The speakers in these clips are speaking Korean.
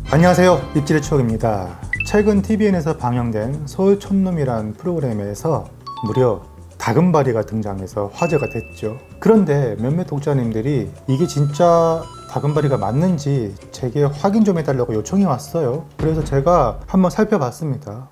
안녕하세요, 입질의 추억입니다. 최근 TVN에서 방영된 서울 촌놈이란 프로그램에서 무려 다금바리가 등장해서 화제가 됐죠. 그런데 몇몇 독자님들이 이게 진짜 다금바리가 맞는지 제게 확인 좀 해달라고 요청이 왔어요. 그래서 제가 한번 살펴봤습니다.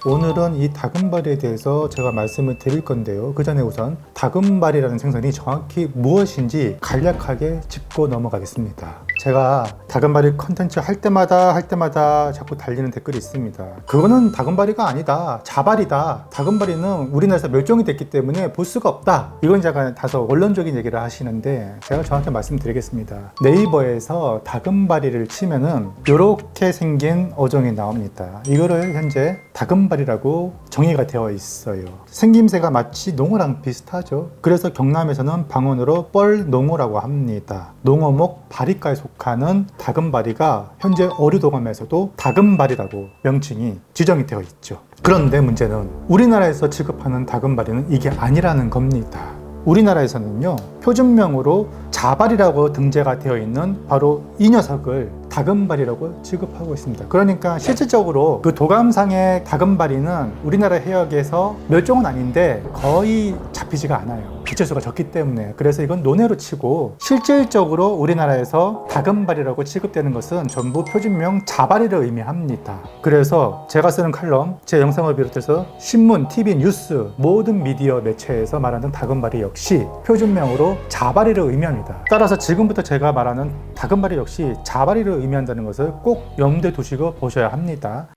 오늘은 이 다금바리에 대해서 제가 말씀을 드릴 건데요. 그 전에 우선 다금바리라는 생선이 정확히 무엇인지 간략하게 짚고 넘어가겠습니다. 제가 다금바리 컨텐츠 할 때마다 자꾸 달리는 댓글이 있습니다. 그거는 다금바리가 아니다, 자바리다. 다금바리는 우리나라에서 멸종이 됐기 때문에 볼 수가 없다. 이건 제가 다소 원론적인 얘기를 하시는데 제가 정확히 말씀드리겠습니다. 네이버에서 다금바리를 치면은 이렇게 생긴 어종이 나옵니다. 이거를 현재 다금바리라고 정의가 되어 있어요. 생김새가 마치 농어랑 비슷하죠. 그래서 경남에서는 방언으로 뻘농어라고 합니다. 농어목 바리과에 속하는 다금바리가 현재 어류도감에서도 다금바리라고 명칭이 지정이 되어 있죠. 그런데 문제는 우리나라에서 취급하는 다금바리는 이게 아니라는 겁니다. 우리나라에서는요, 표준명으로 자바리라고 등재가 되어 있는 바로 이 녀석을 다금바리라고 취급하고 있습니다. 그러니까 실질적으로 그 도감상의 다금바리는 우리나라 해역에서 멸종은 아닌데 거의 잡히지가 않아요. 개체수가 적기 때문에. 그래서 이건 논외로 치고 실질적으로 우리나라에서 다금바리라고 취급되는 것은 전부 표준명 자바리를 의미합니다. 그래서 제가 쓰는 칼럼, 제 영상을 비롯해서 신문, TV, 뉴스 모든 미디어 매체에서 말하는 다금바리 역시 표준명으로 자바리를 의미합니다. 따라서 지금부터 제가 말하는 다금바리 역시 자바리를 의미한다는 것을 꼭 염두에 두시고 보셔야 합니다.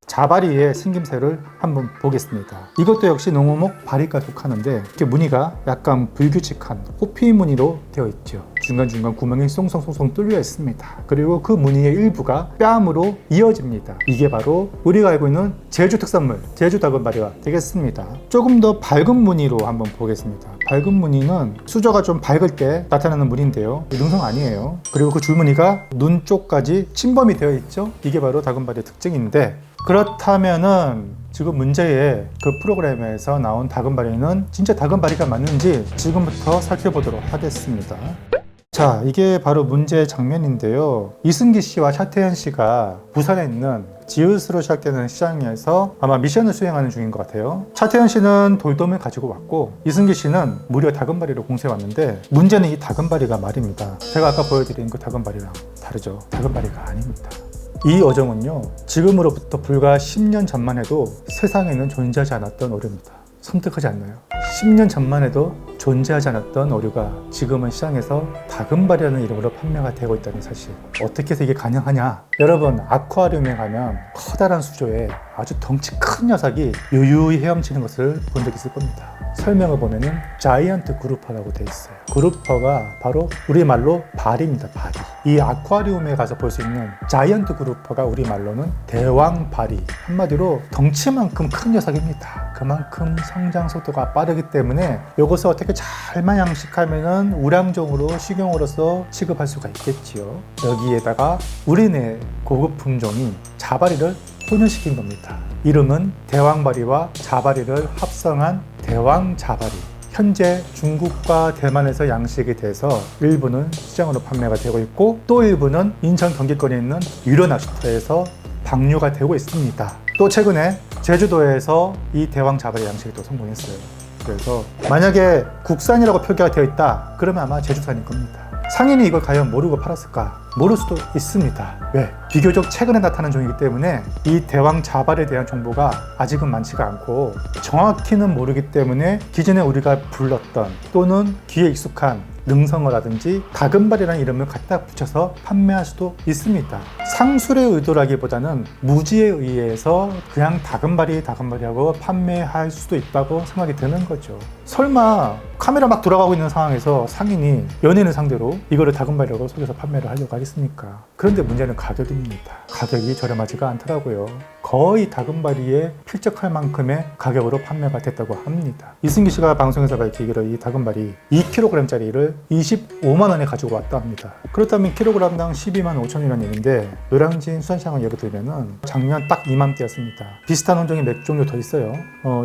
자바리의 생김새를 한번 보겠습니다. 이것도 역시 농어목 바리과에 속하는데 이렇게 무늬가 약간 불규칙한 호피 무늬로 되어 있죠. 중간중간 구멍이 송송송송 뚫려 있습니다. 그리고 그 무늬의 일부가 뺨으로 이어집니다. 이게 바로 우리가 알고 있는 제주 특산물, 제주 다금바리가 되겠습니다. 조금 더 밝은 무늬로 한번 보겠습니다. 밝은 무늬는 수저가 좀 밝을 때 나타나는 무늬인데요. 능성 아니에요. 그리고 그 줄무늬가 눈 쪽까지 침범이 되어 있죠. 이게 바로 다금바리의 특징인데, 그렇다면은 지금 문제의 그 프로그램에서 나온 다금바리는 진짜 다금바리가 맞는지 지금부터 살펴보도록 하겠습니다. 자, 이게 바로 문제의 장면인데요. 이승기 씨와 차태현 씨가 부산에 있는 지읒으로 시작되는 시장에서 아마 미션을 수행하는 중인 것 같아요. 차태현 씨는 돌돔을 가지고 왔고 이승기 씨는 무려 다금바리를 공세해 왔는데, 문제는 이 다금바리가 말입니다. 제가 아까 보여드린 그 다금바리랑 다르죠. 다금바리가 아닙니다. 이 어종은요, 지금으로부터 불과 10년 전만 해도 세상에는 존재하지 않았던 어류입니다. 섬뜩하지 않나요? 10년 전만 해도 존재하지 않았던 어류가 지금은 시장에서 다금바리라는 이름으로 판매가 되고 있다는 사실. 어떻게 해서 이게 가능하냐? 여러분, 아쿠아리움에 가면 커다란 수조에 아주 덩치 큰 녀석이 유유히 헤엄치는 것을 본 적 있을 겁니다. 설명을 보면은 자이언트 그루퍼라고 되어 있어요. 그루퍼가 바로 우리말로 발입니다. 발이. 이 아쿠아리움에 가서 볼 수 있는 자이언트 그루퍼가 우리말로는 대왕발이. 한마디로 덩치만큼 큰 녀석입니다. 그만큼 성장 속도가 빠르기 때문에 이것을 어떻게 잘만 양식하면은 우량종으로 식용으로서 취급할 수가 있겠지요. 여기에다가 우리네 고급 품종인 자바리를 혼연시킨 겁니다. 이름은 대왕바리와 자바리를 합성한 대왕자바리. 현재 중국과 대만에서 양식이 돼서 일부는 시장으로 판매가 되고 있고, 또 일부는 인천 경기권에 있는 유료낚시터에서 방류가 되고 있습니다. 또 최근에 제주도에서 이 대왕자바리 양식이 또 성공했어요. 그래서 만약에 국산이라고 표기가 되어 있다, 그러면 아마 제주산일 겁니다. 상인이 이걸 과연 모르고 팔았을까? 모를 수도 있습니다. 왜? 비교적 최근에 나타난 종이기 때문에 이 대왕 자발에 대한 정보가 아직은 많지가 않고 정확히는 모르기 때문에 기존에 우리가 불렀던 또는 귀에 익숙한 능성어라든지 다금바리라는 이름을 갖다 붙여서 판매할 수도 있습니다. 상술의 의도라기보다는 무지에 의해서 그냥 다금바리하고 판매할 수도 있다고 생각이 드는 거죠. 설마 카메라 막 돌아가고 있는 상황에서 상인이 연예인을 상대로 이거를 다금바리라고 속여서 판매를 하려고 하겠습니까? 그런데 문제는 가격입니다. 가격이 저렴하지가 않더라고요. 거의 다금바리에 필적할 만큼의 가격으로 판매가 됐다고 합니다. 이승기 씨가 방송에서 밝히기로 이 다금바리 2kg짜리를 25만 원에 가지고 왔다 합니다. 그렇다면 kg당 12만 5천이라는 얘기인데, 노량진 수산시장을 예로 들면은 작년 딱 이맘때였습니다. 비슷한 혼종이 몇 종류 더 있어요.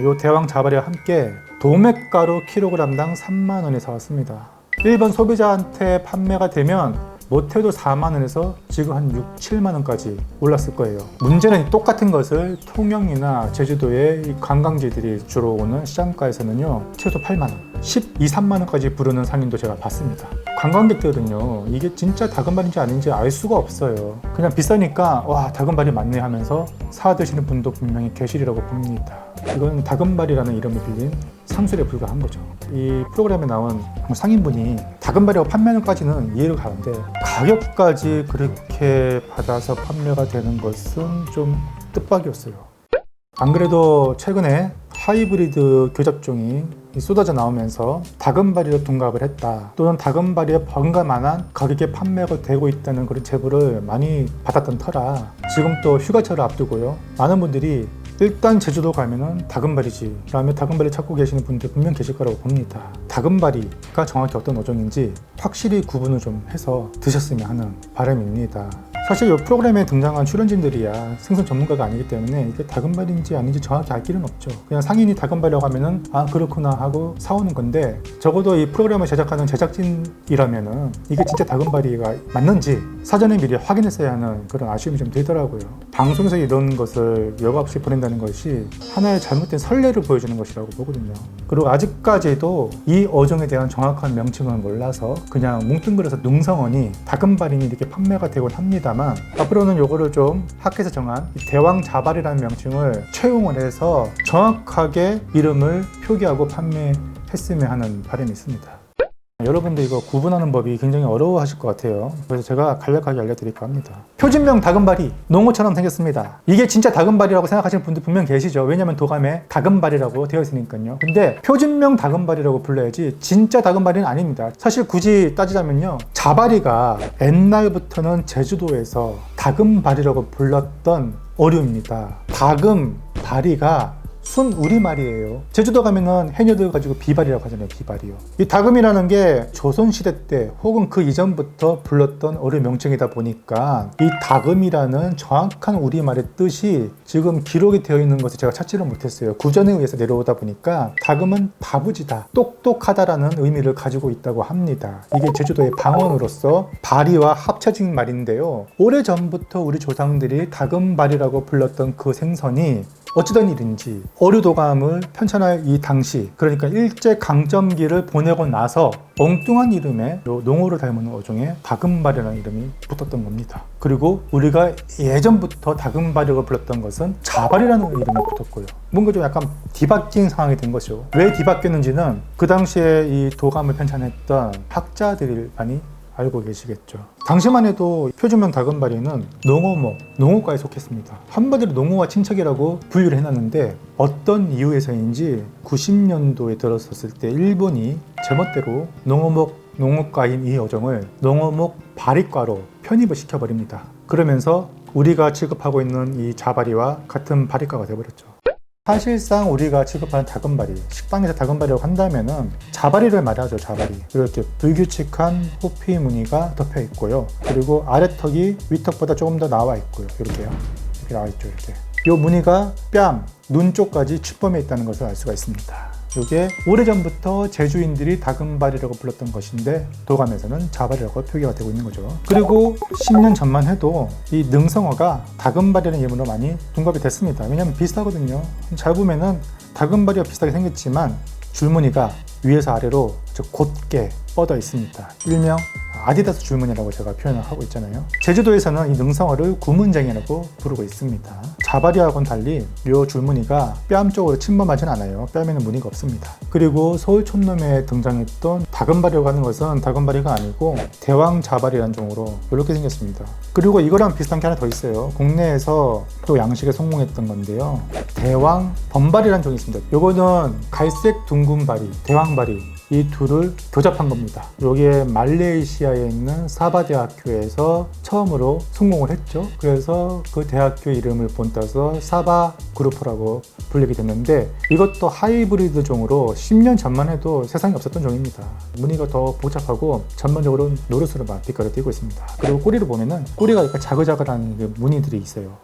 요 대왕 자바리와 함께 도매가로 kg당 3만 원에 사왔습니다. 일반 소비자한테 판매가 되면 못해도 4만원에서 지금 한 6, 7만원까지 올랐을 거예요. 문제는 똑같은 것을 통영이나 제주도의 이 관광지들이 주로 오는 시장가에서는요, 최소 8만원, 12, 3만원까지 부르는 상인도 제가 봤습니다. 관광객들은요, 이게 진짜 다금발인지 아닌지 알 수가 없어요. 그냥 비싸니까 와, 다금발이 맞네 하면서 사 드시는 분도 분명히 계시리라고 봅니다. 이건 다금발이라는 이름을 빌린 상술에 불과한 거죠. 이 프로그램에 나온 상인분이 다금발이라고 판매하는까지는 이해를 가는데 가격까지 그렇게 받아서 판매가 되는 것은 좀 뜻밖이었어요. 안 그래도 최근에 하이브리드 교잡종이 쏟아져 나오면서 다금바리로 둔갑을 했다, 또는 다금바리에 번갈만한 가격에 판매가 되고 있다는 그런 제보를 많이 받았던 터라 지금 또 휴가철을 앞두고요, 많은 분들이 일단 제주도 가면은 다금바리지 라며 다금바리 찾고 계시는 분들 분명 계실 거라고 봅니다. 다금바리가 정확히 어떤 어종인지 확실히 구분을 좀 해서 드셨으면 하는 바람입니다. 사실 이 프로그램에 등장한 출연진들이야 생선 전문가가 아니기 때문에 이게 다금발인지 아닌지 정확히 알 길은 없죠. 그냥 상인이 다금발이라고 하면은 아 그렇구나 하고 사오는 건데, 적어도 이 프로그램을 제작하는 제작진이라면은 이게 진짜 다금발이가 맞는지 사전에 미리 확인했어야 하는 그런 아쉬움이 좀 들더라고요. 방송에서 이런 것을 여과 없이 보낸다는 것이 하나의 잘못된 선례를 보여주는 것이라고 보거든요. 그리고 아직까지도 이 어종에 대한 정확한 명칭을 몰라서 그냥 뭉뚱그려서 능성어니 다금발이니 이렇게 판매가 되곤 합니다. 앞으로는 요거를 좀 학회에서 정한 대왕자발이라는 명칭을 채용을 해서 정확하게 이름을 표기하고 판매했으면 하는 바람이 있습니다. 여러분들 이거 구분하는 법이 굉장히 어려워하실 것 같아요. 그래서 제가 간략하게 알려드릴까 합니다. 표준명 다금발이 농어처럼 생겼습니다. 이게 진짜 다금발이라고 생각하시는 분들 분명 계시죠. 왜냐면 도감에 다금발이라고 되어 있으니까요. 근데 표준명 다금발이라고 불러야지 진짜 다금발이는 아닙니다. 사실 굳이 따지자면요, 자발이가 옛날부터는 제주도에서 다금발이라고 불렀던 어류입니다. 다금발이가 순 우리말이에요. 제주도 가면은 해녀들 가지고 비발이라고 하잖아요. 비발이요. 이 다금이라는 게 조선시대 때 혹은 그 이전부터 불렀던 어류 명칭이다 보니까 이 다금이라는 정확한 우리말의 뜻이 지금 기록이 되어 있는 것을 제가 찾지를 못했어요. 구전에 의해서 내려오다 보니까 다금은 다부지다, 똑똑하다라는 의미를 가지고 있다고 합니다. 이게 제주도의 방언으로서 발이와 합쳐진 말인데요, 오래전부터 우리 조상들이 다금발이라고 불렀던 그 생선이 어찌된 일인지 어류도감을 편찬할 이 당시, 그러니까 일제강점기를 보내고 나서 엉뚱한 이름에 농어를 닮은 어종에 다금발이라는 이름이 붙었던 겁니다. 그리고 우리가 예전부터 다금발이라고 불렀던 것은 자발이라는 이름이 붙었고요. 뭔가 좀 약간 뒤바뀐 상황이 된 거죠. 왜 뒤바뀌었는지는 그 당시에 이 도감을 편찬했던 학자들이 많이 알고 계시겠죠. 당시만 해도 표준명 다금바리는 농어목, 농어과에 속했습니다. 한마디로 농어와 친척이라고 분류를 해놨는데 어떤 이유에서인지 90년도에 들어섰을 때 일본이 제멋대로 농어목, 농어과인 이 어종을 농어목 바리과로 편입을 시켜버립니다. 그러면서 우리가 취급하고 있는 이 자바리와 같은 바리과가 되어버렸죠. 사실상 우리가 취급하는 다금바리, 식당에서 다금바리라고 한다면은 자바리를 말하죠. 자바리. 이렇게 불규칙한 호피 무늬가 덮여 있고요. 그리고 아래턱이 위턱보다 조금 더 나와 있고요. 이렇게요. 이렇게 나와 있죠. 이렇게. 이 무늬가 뺨, 눈 쪽까지 취범해 있다는 것을 알 수가 있습니다. 이게 오래전부터 제주인들이 다금바리라고 불렀던 것인데 도감에서는 자발이라고 표기가 되고 있는 거죠. 그리고 10년 전만 해도 이 능성어가 다금바리라는 이름으로 많이 둔갑이 됐습니다. 왜냐하면 비슷하거든요. 잘 보면은 다금바리와 비슷하게 생겼지만 줄무늬가 위에서 아래로 곧게 뻗어 있습니다. 일명 아디다스 줄무늬라고 제가 표현을 하고 있잖아요. 제주도에서는 이 능성어를 구문쟁이라고 부르고 있습니다. 자바리하고는 달리 이 줄무늬가 뺨 쪽으로 침범하진 않아요. 뺨에는 무늬가 없습니다. 그리고 서울 촌놈에 등장했던 다금바리라고 하는 것은 다금바리가 아니고 대왕자바리라는 종으로 이렇게 생겼습니다. 그리고 이거랑 비슷한 게 하나 더 있어요. 국내에서 또 양식에 성공했던 건데요, 대왕 범바리라는 종이 있습니다. 이거는 갈색 둥근바리, 대왕바리, 이 둘을 교잡한 겁니다. 여기에 말레이시아에 있는 사바 대학교에서 처음으로 성공을 했죠. 그래서 그 대학교 이름을 본따서 사바 그루프라고 불리게 됐는데, 이것도 하이브리드 종으로 10년 전만 해도 세상에 없었던 종입니다. 무늬가 더 복잡하고 전반적으로 노릇으로 빛깔을 띠고 있습니다. 그리고 꼬리를 보면은 꼬리가 약간 자글자글한 무늬들이 있어요.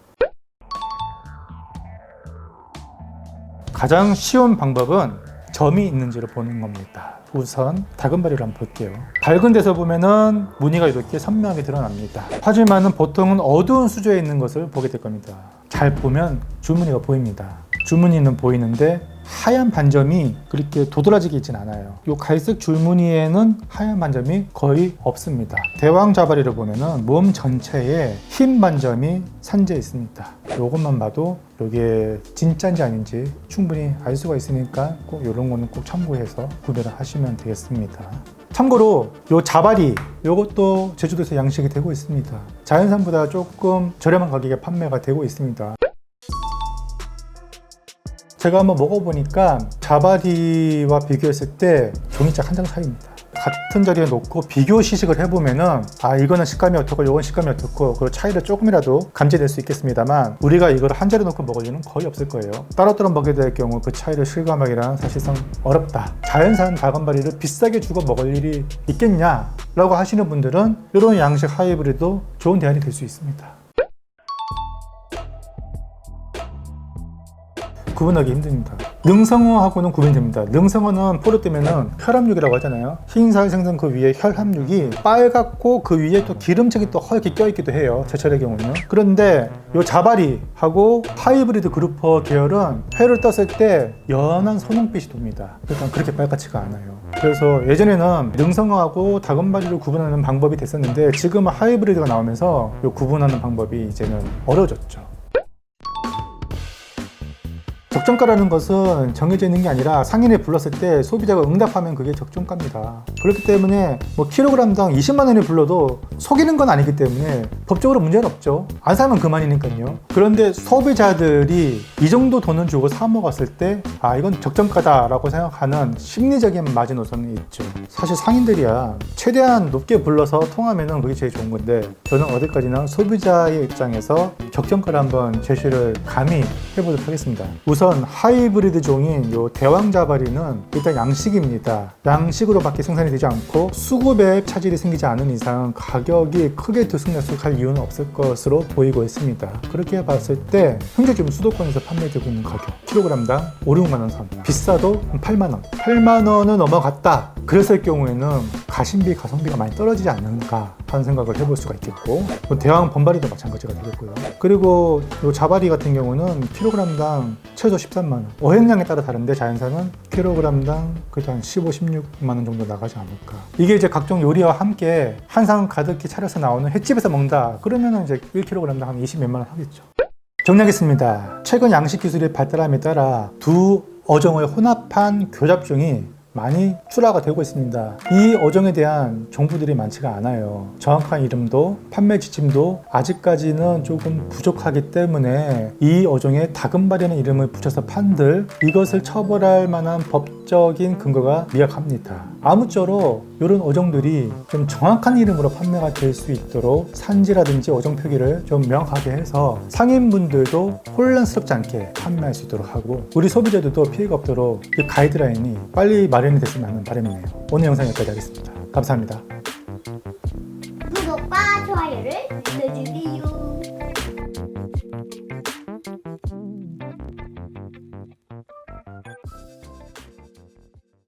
가장 쉬운 방법은 점이 있는지를 보는 겁니다. 우선 다금바리를 한번 볼게요. 밝은 데서 보면은 무늬가 이렇게 선명하게 드러납니다. 하지만은 보통은 어두운 수조에 있는 것을 보게 될 겁니다. 잘 보면 줄무늬가 보입니다. 줄무늬는 보이는데 하얀 반점이 그렇게 도드라지게 있진 않아요. 이 갈색 줄무늬에는 하얀 반점이 거의 없습니다. 대왕자바리를 보면은 몸 전체에 흰 반점이 산재 있습니다. 이것만 봐도 이게 진짜인지 아닌지 충분히 알 수가 있으니까 꼭 이런 거는 꼭 참고해서 구매를 하시면 되겠습니다. 참고로 이 자바리 이것도 제주도에서 양식이 되고 있습니다. 자연산보다 조금 저렴한 가격에 판매가 되고 있습니다. 제가 한번 먹어보니까 자바리와 비교했을 때 종이짝 한 장 차이입니다. 같은 자리에 놓고 비교 시식을 해보면은 이거는 식감이 어떻고 이건 식감이 어떻고 그 차이를 조금이라도 감지될 수 있겠습니다만 우리가 이걸 한 자리에 놓고 먹을 일은 거의 없을 거예요. 따로따로 먹게 될 경우 그 차이를 실감하기란 사실상 어렵다. 자연산 다금바리를 비싸게 주고 먹을 일이 있겠냐 라고 하시는 분들은 이런 양식 하이브리드도 좋은 대안이 될 수 있습니다. 구분하기 힘듭니다. 능성어하고는 구분됩니다. 능성어는 포로 뜨면은 혈압육이라고 하잖아요. 흰살 생선 그 위에 혈압육이 빨갛고 그 위에 또 기름책이 또 허옇게 껴있기도 해요. 제철의 경우는요. 그런데 요 자바리하고 하이브리드 그루퍼 계열은 회를 떴을 때 연한 선홍빛이 돕니다. 그러니까 그렇게 빨갛지가 않아요. 그래서 예전에는 능성어하고 다금바리를 구분하는 방법이 됐었는데 지금은 하이브리드가 나오면서 요 구분하는 방법이 이제는 어려워졌죠. 적정가라는 것은 정해져 있는 게 아니라 상인에 불렀을 때 소비자가 응답하면 그게 적정가입니다. 그렇기 때문에 뭐 킬로그램당 20만 원을 불러도 속이는 건 아니기 때문에 법적으로 문제는 없죠. 안 사면 그만이니까요. 그런데 소비자들이 이 정도 돈을 주고 사 먹었을 때 이건 적정가다라고 생각하는 심리적인 마지노선이 있죠. 사실 상인들이야 최대한 높게 불러서 통하면은 그게 제일 좋은 건데 저는 어디까지나 소비자의 입장에서 적정가를 한번 제시를 감히 해보도록 하겠습니다. 우선 하이브리드 종인 요 대왕자바리는 일단 양식입니다. 양식으로밖에 생산이 되지 않고 수급에 차질이 생기지 않은 이상 가격이 크게 들쑥날쑥할 이유는 없을 것으로 보이고 있습니다. 그렇게 봤을 때 현재 지금 수도권에서 판매되고 있는 가격 킬로그램당 5, 6만 원 선, 비싸도 8만 원, 8만 원을 넘어갔다. 그랬을 경우에는 가심비, 가성비가 많이 떨어지지 않는가 하는 생각을 해볼 수가 있겠고 대왕 범바리도 마찬가지가 되겠고요. 그리고 요 자바리 같은 경우는 킬로그램당 최소 13만 원. 어획량에 따라 다른데 자연산은 킬로그램당 그래도 한 15, 16만 원 정도 나가지 않을까. 이게 이제 각종 요리와 함께 한 상 가득히 차려서 나오는 횟집에서 먹는다. 그러면 이제 1kg당 한 20 몇만 원 하겠죠. 정리하겠습니다. 최근 양식 기술이 발달함에 따라 두 어종의 혼합한 교잡종이 많이 출하가 되고 있습니다. 이 어종에 대한 정보들이 많지가 않아요. 정확한 이름도 판매 지침도 아직까지는 조금 부족하기 때문에 이 어종에 다금바리라는 이름을 붙여서 판들 이것을 처벌할 만한 법적인 근거가 미약합니다. 아무쪼록 이런 어종들이 좀 정확한 이름으로 판매가 될 수 있도록 산지라든지 어종 표기를 좀 명확하게 해서 상인분들도 혼란스럽지 않게 판매할 수 있도록 하고 우리 소비자들도 피해가 없도록 이 가이드라인이 빨리 마련이 됐으면 하는 바람이네요. 오늘 영상 여기까지 하겠습니다. 감사합니다. 구독과 좋아요를 눌러주세요.